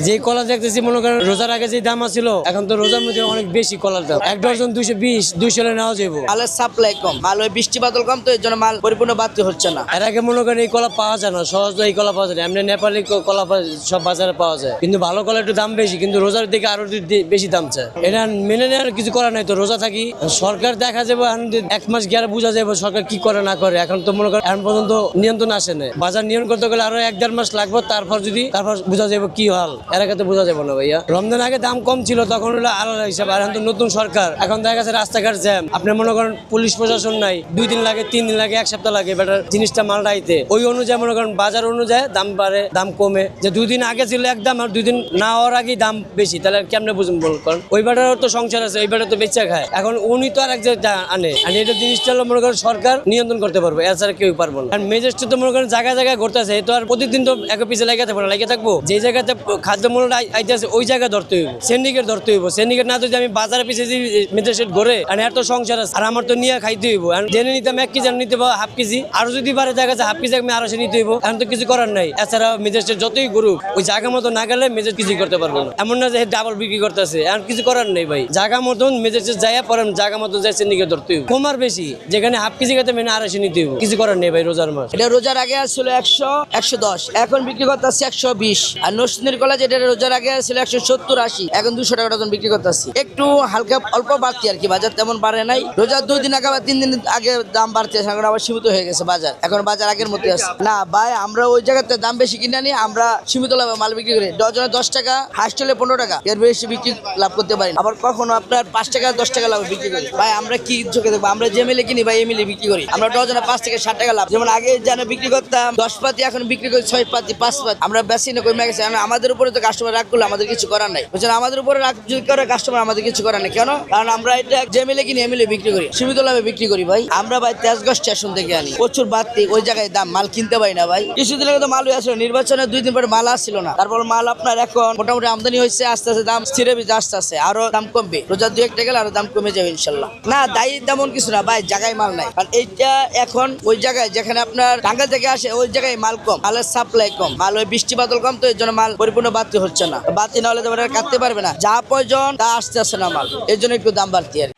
যে কলা দেখতেছি মনে করেন রোজার আগে যে দাম ছিল এখন তো রোজার মধ্যে অনেক বেশি কলার দাম। 1 ডজন 220 200 নেওয়া যাবো। মালের সাপ্লাই কম, মাল ওই বৃষ্টি বাদল কম, তো এর জন্য মাল পরিপূর্ণ বাড়তি হচ্ছে না। এর আগে মনে করেন এই কলা পাওয়া যায় না, সহজে এই কলা পাওয়া যায় না। এমনি নেপালি কলা সব বাজারে পাওয়া যায়, কিন্তু ভালো কলা একটু দাম বেশি, কিন্তু রোজার দিকে আরো বেশি দাম চায়। এটা মেনে নেওয়ার কিছু করার নাই, তো রোজা থাকি। সরকার দেখা যাবে 1 মাস গেলে বোঝা যাবে সরকার কি করে না করে। এখন তো মনে করেন এখন পর্যন্ত নিয়ন্ত্রণ আসে না। বাজার নিয়ন্ত্রণ করতে গেলে আরো 1-1.5 মাস লাগবে, তারপর বোঝা যাবে কি হাল। এর আগে তো বোঝা যাবে না ভাইয়া। রমজান আগে দাম কম ছিল, তখন হলো আলাদা হিসাব। আর এখন তো নতুন সরকার, এখন দেখা গেছে রাস্তাঘাট জ্যাম। আপনি মনে করেন পুলিশ প্রশাসন নাই, 2 দিন লাগে, 3 দিন লাগে, 1 সপ্তাহ লাগে বেটার জিনিসটা মালটা আইতে। ওই অনুযায়ী মনে করেন বাজার অনুযায়ী দাম বাড়ে, দাম কমে। যে 2 দিন আগে ছিল একদম, আর 2 দিন না হওয়ার আগেই দাম বেশি, তাহলে কেমনে বুঝুন বল করেন। ওই বেটারও তো সংসার আছে, ওই বেটা তো বেচা খায়। এখন উনি তো আর এক জায়গায় আনে, আর এটা জিনিসটা হলো মনে করেন সরকার নিয়ন্ত্রণ করতে পারবে, এছাড়া কেউ পারবো না। আর ম্যাজিস্ট্রেট তো মনে করেন জায়গায় জায়গায় ঘুরতেছে, তো আর প্রতিদিন তো এক পিছিয়ে লেগে থাকবো না, লেগে থাকবো। যে জায়গাতে খাদ্যমূল্য আইতেছে ওই জায়গায় ধরতে হইব, সিন্ডিকেট ধরতে হইব। সিন্ডিকেট না যদি আমি বাজারে পিছিয়ে ম্যাজিস্ট্রেট ঘুরে, আর এত সংসার আছে, আর আমার তো নিয়ে খাইতে হইব। জেনে নিতাম 1 কেজি নিতে পারবো, হাফ কেজি, আর যদি বারে দেখা যাচ্ছে হাফ কেজি আমি আরো নিতে হইব। এখন তো কিছু করার নাই। এছাড়া ম্যাজিস্ট্রেট যতই ঘুরুক, ওই জায়গা মতো না গেলে ম্যাজিস্ট্রেট কিছু করতে পারবো না। এমন না যে ডাবল বিক্রি করতেছে, এখন কিছু করার নেই ভাই। জায়গা মতন ম্যাজিস্ট্রেট যাইয়া পরে জায়গা মতো যাই সিন্ডিকেট ধরতে হইব। কমার বেশি, যেখানে হাফ কেজি খেতে মেনে 250 নিতে হইব। কিছু করার নেই ভাই রোজার মাস। এটা রোজার আগে আসছিল 100 110, এখন বিক্রি করতে আসছে 120। আর নরসিংদীর কলা যেটা রোজার আগে আসছিল 170 80, এখন 200 টাকা ডজন বিক্রি করতে আসছি। একটু হালকা অল্প বাড়তি আর কি, বাজার তেমন বাড়ে নাই। রোজার 2 দিন আগে বা 3 দিন আগে দাম বাড়তে আছে, এখন আবার সীমিত হয়ে গেছে বাজার। এখন বাজার আগের মতো আছে না ভাই। আমরা ওই জায়গাতে দাম বেশি কিনে আনি, আমরা সীমিত লাভে মাল বিক্রি করি। ডজনে 10 টাকা, হাইস্ট হলে 15 টাকা, এর বেশি বিক্রি লাভ করতে পারি না। আবার কখনো আপনার 5 টাকা 10 টাকা লাভ বিক্রি করি ভাই। আমরা কি চোখে দেখবো? আমরা যে মিলে কিনি ভাই, এই মিলে বিক্রি করি। আমরা ডজনে 5 থেকে 60 টাকা লাভ। যেমন আগে জানে বিক্রি করতাম 10 পাতি, এখন বিক্রি করি 6 পাতি 5 পাতি। আমরা বেশি না কমে গেছে। আমাদের উপরে তো কাস্টমার রাগ করলে আমাদের কিছু করার নাই, বুঝছেন? আমাদের উপরে রাগ যদি করে কাস্টমার, আমাদের কিছু করার নাই। কেন? কারণ আমরা এটা যে মিলে কিনি এই মিলে বিক্রি করি, সীমিত লাভে বিক্রি করি ভাই। আমরা ভাই তেজগাঁও স্টেশন থেকে আনি, প্রচুর বাড়তি, ওই জায়গায় দাম, মাল কিনতে পারি না ভাই। কিছুদিন আগে তো মালই আসলো, নির্বাচনের 2 দিন পরে মাল আসছিল না। তারপর মাল আপনার এখন মোটামুটি আমদানি হয়েছে, আস্তে আস্তে দাম স্থিরে আস্তে আস্তে আরো দাম কমবে। রোজার 2-1 টাকা গেলে আরো দাম কমে যাবে ইনশাল্লাহ। না দায়ী তেমন কিছু না ভাই, জায়গায় মাল নাই। কারণ এইটা এখন ওই জায়গায় যেখানে আপনার টাঙ্গাইল থেকে আসে, ওই জায়গায় মাল কম, মালের সাপ্লাই কম, মাল ওই বৃষ্টি বাদল কম, তো এর জন্য মাল পরিপূর্ণ বাড়তি হচ্ছে না। বাড়তি না হলে তো কাটতে পারবে না, যা প্রয়োজন তা আসতে আসে না মাল, এর জন্য একটু দাম বাড়তি আর কি।